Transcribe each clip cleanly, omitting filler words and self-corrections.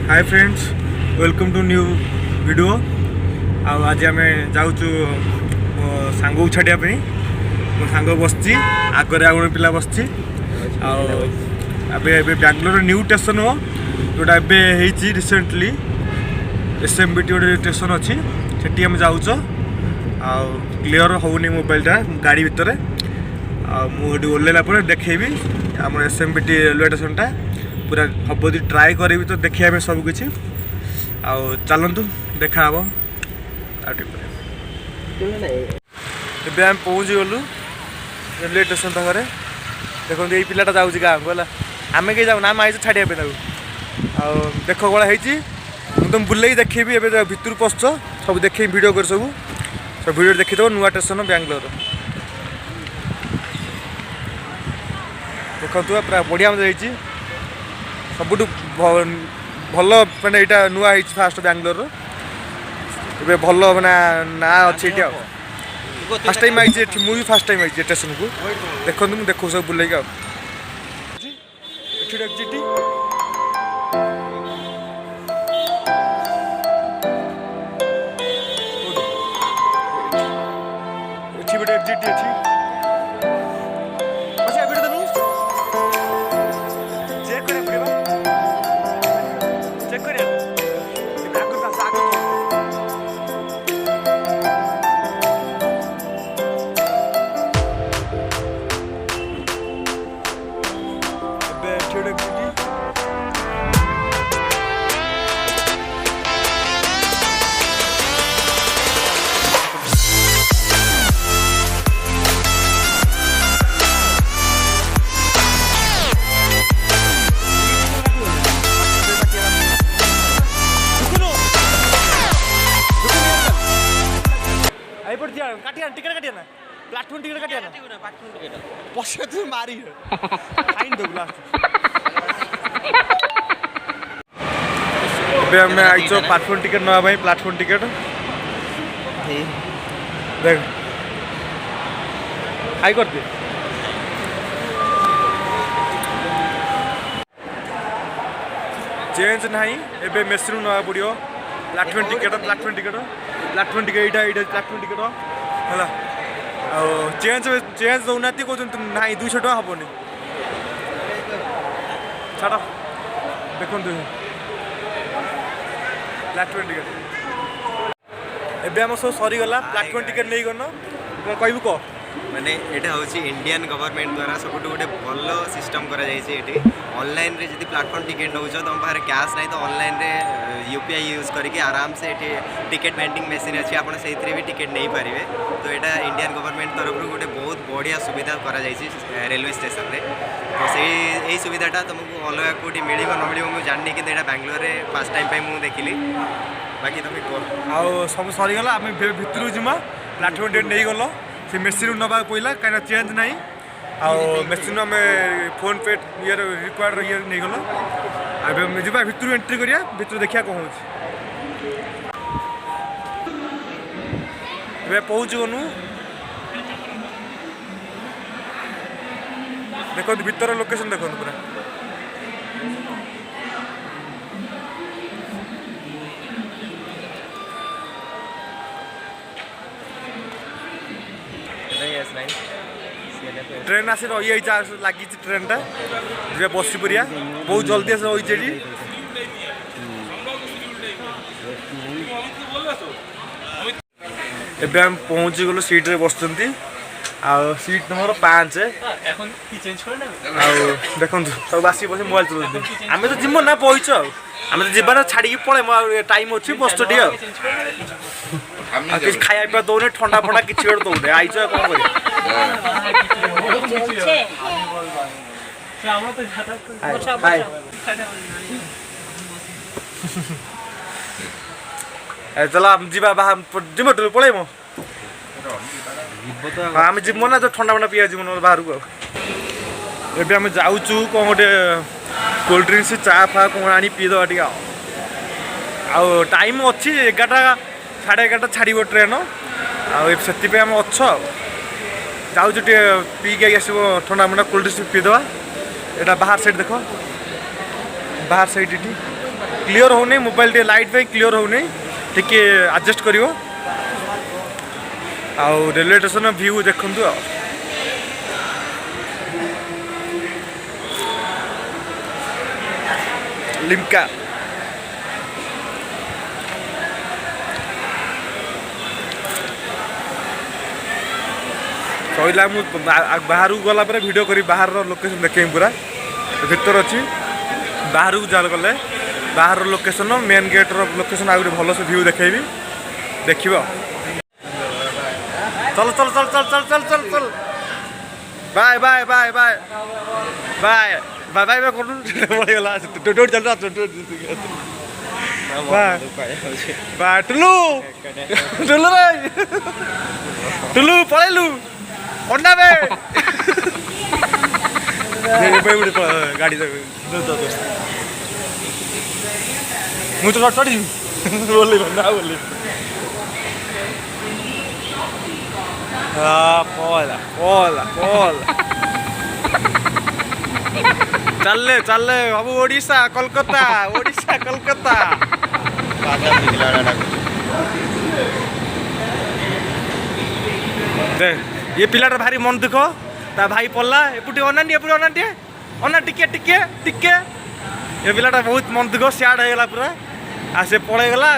Hi friends, welcome to new video. आज आम जाऊँ मो सांग को छाड़ापी। मो सांग बसची आगे आगे पिला बसची। बैंगलोर न्यू स्टेशन हो जोटा एवं रिसेंटली SMBT गोटे स्टेशन अच्छी से आम जाऊच। क्लीयर होनी मोबाइलटा गाड़ी भितर मुझे ओह्लैला देखी आम SMBT रेलवे स्टेशनटा पूरा हम यदि ट्राए करी तो देखा सबकि चलतु देखा हम आम पहुँच गलु रेलवे स्टेशन पाखे। देखो ये पिलाटा जाऊँगी गाँव को है आम कहीं जाऊना आम आई छाड़िया देख कौन है तुम बुले देखी भितर पशुच सब देखे वीडियो कर सब वीडियो देखीद नुआ स्टेशन बैंगलोर। देखु पूरा बढ़िया मजा सबुठ भल मैंने यहाँ नुआ फास्ट बैंगलोर ए भल मैंने ना अच्छे ये फास्ट टाइम आई मुझे फास्ट टाइम आई स्टेशन को देखो मुझे देखो सब बुले एग्जिट अच्छी काटिया टिकट काटिया ना प्लेटफॉर्म टिकट काटिया ना पछे तू मारी फाइन दो लास्ट अबे हम आइछो प्लेटफॉर्म टिकट नवा भाई प्लेटफॉर्म टिकट देख हाई कर दे चेंज नहीं एबे मेसिन नवा पड़ियो platform ticket platform ticket platform ticket यहाँ प्लेटफॉर्म टिकट है चेंज चेंज दौना कौन ना 200 टका हेनी छाड़ देखो प्लेटफॉर्म टिकट एबे हम सब सरीगला प्लेटफॉर्म टिकट नहीं गन कहबू कह माने एटा होची इंडियन गवर्नमेंट द्वारा सब गोटे भल सिस्टम करा जायछि एटी ऑनलाइन रे जदी प्लेटफॉर्म टिकट नउछ तुम पारे कैश नहीं तो ऑनलाइन रे UPI यूज करके आराम से एटी टिकट वेंडिंग मशीन अछि आपण सेइतरे भी टिकट नहीं पारिबे। तो एटा इंडियन गवर्नमेंट तरफ रो गोटे बहुत बढ़िया सुविधा करा जायछि रेलवे स्टेशन रे। तो से एई सुविधाटा तुमको अलग कोटी मिलिबो न मिलिबो मु जाननी कि एटा बैंगलोर रे फर्स्ट टाइम पे मु देखिली बाकी तुम आ सब सरीगला आम भितर जिमा प्लेटफॉर्म टिकट नहीं गल से मेसीन नवा पड़ा कहीं चेंज ना मेसीन आम फोन पे ये रिक्वायर्ड ये नहीं गल अब जा भितर एंट्री करिया भितर देखा कौन हो पहुँच गनु देखो भीतर लोकेशन देखो पूरा ट्रेन आसी रही लगी ट्रेनटा बसी पड़िया बहुत जल्दी आस रही एबे हम पहुँची गलु सीट रे बस सीट नंबर 5 देखो सब बासी बस मोबाइल चलाते आम तो जीव ना पहुँच आम तो जीवन छाड़ी पड़े टाइम अच्छी बस किसी खाया पीवा दौने ठंडा फंडा किसी गोटे दौने आईच कौन कर चलो जीवा जीव पलैम आम जीव ना जो ठंडा फंडा पिया जीवन बाहर को एबे आम जाऊँ कौन गोटे कोल्ड ड्रिंक्स चा फा कौन आनी पीदे टे टाइम अच्छी 11टा 11:30 छाड़ ट्रेन से आम अच्छ जाऊँ पीके आसो ठंडा मंडा कोल्ड ड्रिंक्स पीदे यहाँ बाहर साइड देख बाहर साइड ये क्लियर होनी मोबाइल टे लाइट पे क्लियर होनी टिके एडजस्ट करियो आउ रेलवे स्टेशन व्यू देखंतु लिम्का सैला मु बाहर गला वीडियो करी बाहर लोकेशन देखे पूरा भीतर अच्छी बाहर को जाल गले बाहर लोकेशन मेन गेट लोकेशन आगे भल से व्यू देखेबी देखिब चल चल चल चल चल चल चल चल bye bye bye bye bye bye bye कर पड़ेगा टोट चल रहा बाय बाय टुलू टुलू रे टुलू पळेलु अंडा बे गाड़ी मुझे तो चढ़ी बोली ना बोली पोला पोला पोला चल चल अब ओडिशा कोलकाता ओडिशा कोलकाता ये पिलाटा भारी मन दुख ता भाई पड़ला एपटे अनाटी एपटे अनाटी अना टिके टिके टिके ये पिलाटा बहुत मन दुख सियाड होगा पूरा आ से पलैगला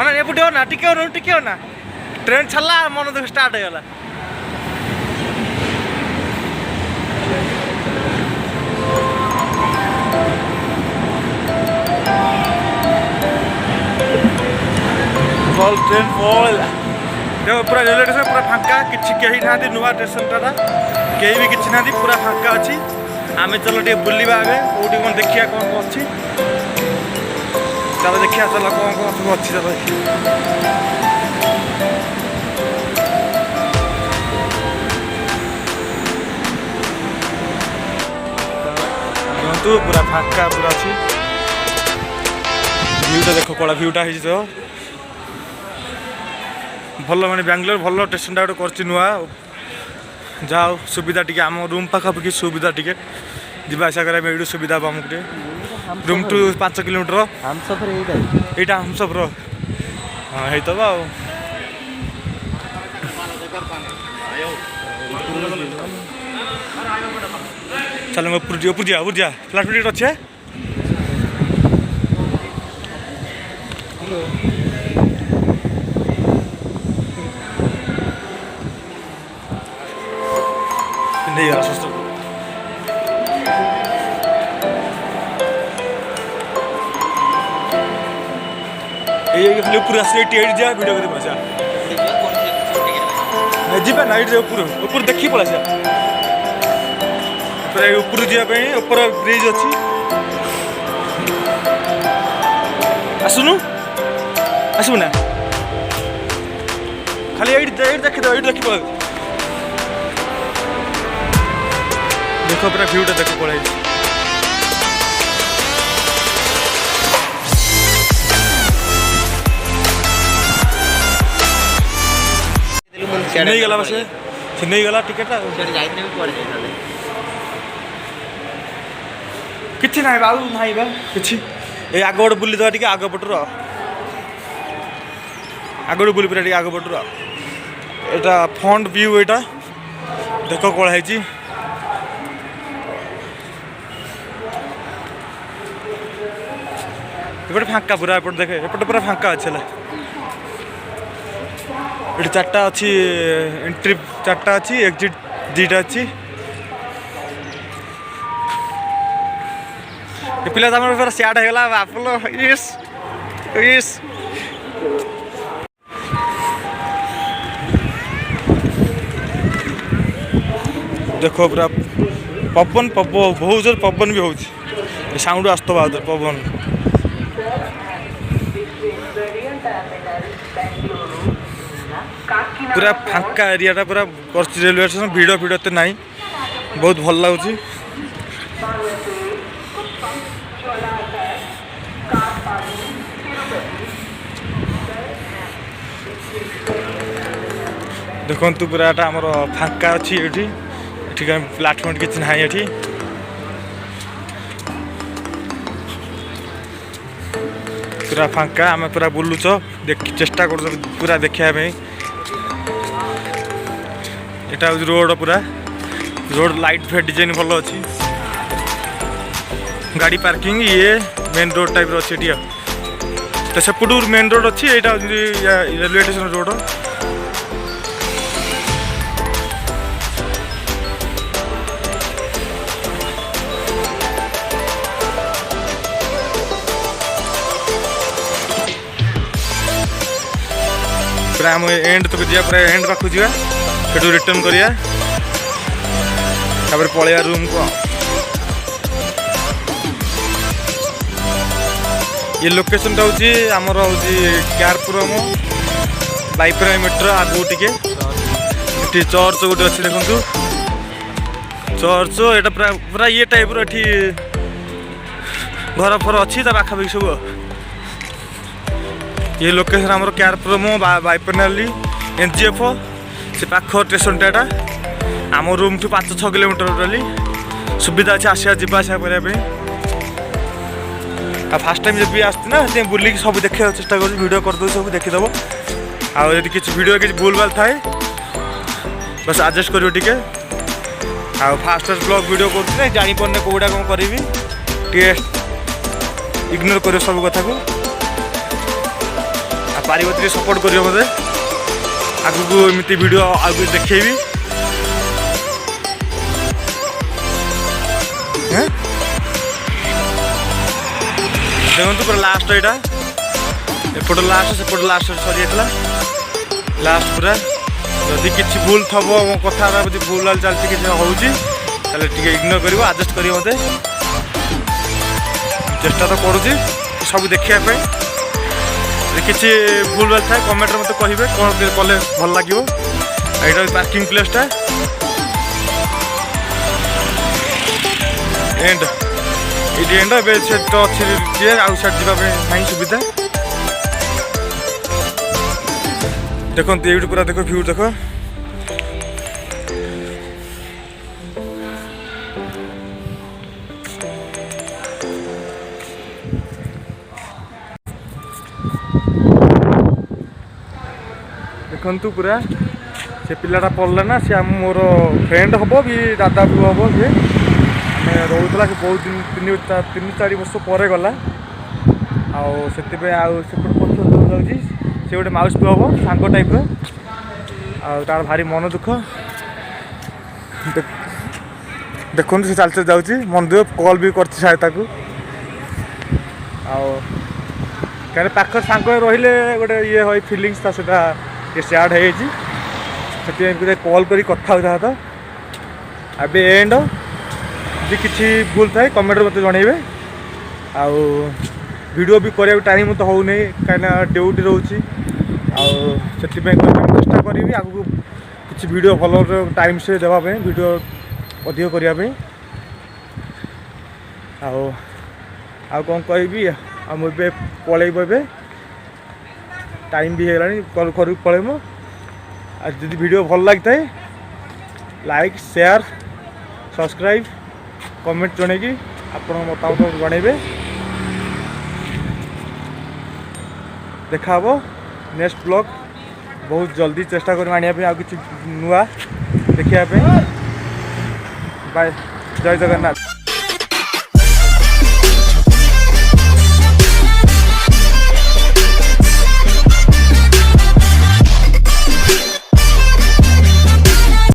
अना एपटे अना टिके अना ट्रेन छाला मन दुख स्टार्ट होगा ट्रेन पलैला देखो पूरा रेलवे स्टेशन पूरा फांका किसी कहीं ना नुआ स्टेशन टा कहीं भी किसी ना पूरा फांका अच्छी आम चलो टे बुलवा कौटी कौन देखिया कौन अच्छी चलो देखिया चलो कौन कौन सब अच्छी चलो देखो पूरा फांका पूरा अच्छी भ्यूटा देख कड़ा भ्यूटा हो भल माने बेंगलोर भल स्टेशन टा गोटे नुआ जाओ सुविधा टी आम रूम पाखापाखि सुविधा टी जावासा करा सुविधा हम आमको रूम टू 5 किलोमीटर यहाँ हमसफर हाँ होतब चल ऊपर जा प्लाटफॉर्म टिकट अच्छे नहीं यार सुस्त ये खाली ऊपर आसे जा वीडियो कर मजा जीवा नाइट जे ऊपर देखी पड़ा से ऊपर जावाई ऊपर ब्रिज अच्छी आसुनु आसबु ना खाली ये देखी पड़ा देखो पूरा भ्यूटा देखो पड़े नहीं गला बस नहीं गला टिकेट किछि ना बाबू नहीं बा किछि ए आग गोटे बुली दवा टिके आग पटर आगड़ बुली पूरा टिके आग पटर एटा फ्रंट व्यू एटा देखो कोला है एपटे फांका पूरा एपटे देखे एपटे पूरा फांका अच्छे ये 4टा अच्छी एंट्री 4टा अच्छी एग्जिट 2टा अच्छी ये पिला तो पूरा सियाड होगा बापलो इस इस देखो पूरा पवन बहुत जोर पवन भी हो साउंड आसत पवन पूरा फांका एरिया पूरा रेलवे स्टेशन भिड़ तो नहीं बहुत भल लगुच देखु पूरा आमर फांका अच्छी ये प्लाटफर्म किसी ना ये पूरा फांका आम पूरा बुलुच चेष्टा कर पूरा देखा यहाँ रोड पूरा रोड लाइट फेट डिजाइन भल अच्छी गाड़ी पार्किंग ये मेन रोड टाइप अच्छी तो सेपटू मेन रोड अच्छी यहाँ रेलवे स्टेशन रोड पूरा आम एंड तक जा पूरा एंड पाखु जा रिटर्न करिया पलैया रूम को ये लोकेशन टा हूँ आमर हूँ क्यारपुरम बाइपरा मेट्रो आगू टे चर्च गोटे अच्छे देखु चर्च यहाँ पूरा पूरा ये टाइप ये घर फर अच्छी पाखापाखि सब ये लोकेशन आमर क्यारपुरम बाइपनाली NGF से पाख स्टेशन टा आम रूम ठू 5-6 किलोमीटर टोटाली सुविधा अच्छे आसा जावासा करने फास्ट टाइम जब भी आसती ना बुलिक सब देखा चेष्टा कर वीडियो करदे सब देखीदेव आदि किसी वीडियो किसी भूल भाल थाए बस एडजस्ट कर फास्ट ब्लॉग वीडियो कर जापारे कौटा कौन करी इग्नोर कर सब कथा को पारिबती सपोर्ट कर मत आगू को एमती वीडियो आगू देखेबी देखो पूरा लास्ट यहाँ एपट लास्ट सेपट लास्ट सरी जाता लास्ट पूरा जदि किसी भूल थब मो कथा भूल भाल चलती कि होती इग्नोर कर एडजस्ट कर मत चेष्टा तो करुँच सब देखापी किसी भूल भाल थाए कमेंट मत कहे कौन कले भल लगे यहाँ पार्किंग प्लेसटा एंड ये एंड अच्छी आउ साइड जावाई नहीं सुविधा देखो ये पूरा देख व्यू देख देखु पूरा से पिलाटा पढ़ला ना सी मोर फ्रेंड हम भी दादा भी हम सी आम रोला बहुत दिन 3-4 वर्ष पर गला से जाऊँगी से गोटे माउस भी हम सांग टाइप तार भारी मन दुख देखु से चल चल जाऊँगी मन दुख कल भी कर पाख सांग रही गोटे ये है फिलिंग्स से सेयार्ड होती कल कर कथा तो अब एंड जी किसी भूल थाए कमेंट मत जनइबे वीडियो भी करने टाइम तो हो नहीं कहीं ड्यूटी रोचे से चेष्टा करी आगू किसी वीडियो भल टाइम से देवाई वीडियो अधिक करने कौन कहि मुझे पलैब टाइम भी है घर को पलैब जब वीडियो भल लगी था लाइक शेयर सब्सक्राइब कमेंट जन कि आपण मतामत जनइबे देखा नेक्स्ट ब्लॉग बहुत जल्दी चेष्टा कर आने किसी नुआ देखा बाय जय जगन्नाथ।